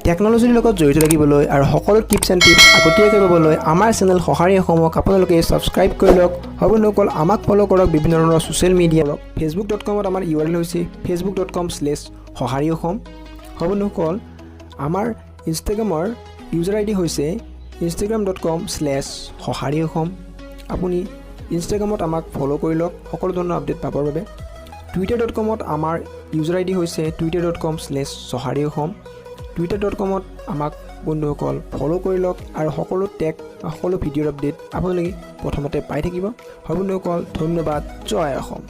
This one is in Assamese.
টেকন'লজিৰ লগত জড়িত থাকিবলৈ আৰু সকলো টিপছ এণ্ড টিপছ আগতীয়াকৈ পাবলৈ আমাৰ চেনেল সঁহাৰি অসমক আপোনালোকে ছাবস্ক্ৰাইব কৰি লওক। হ'ব নকল আমাক ফ'ল' কৰক বিভিন্ন ধৰণৰ ছ'চিয়েল মিডিয়া facebook.com আমাৰ URL হৈছে facebook.com/সঁহাৰি অসম। হ'ব নকল আমাৰ ইনষ্টাগ্ৰামৰ ইউজাৰ আইডি হৈছে instagram.com/সঁহাৰি অসম। আপুনি ইনষ্টাগ্ৰামত আমাক ফ'ল' কৰি লওক সকলো ধৰণৰ আপডেট পাবৰ বাবে। twitter.com আমাৰ ইউজাৰ আইডি হৈছে twitter.com/সঁহাৰি অসম। twitter.com আমাক বন্ধুসকল ফ'ল' কৰি লওক আৰু সকলো টেগ সকলো ভিডিঅ'ৰ আপডেট আপোনালোকে প্ৰথমতে পাই থাকিব। হ'ব বন্ধুসকল ধন্যবাদ। জয় অসম।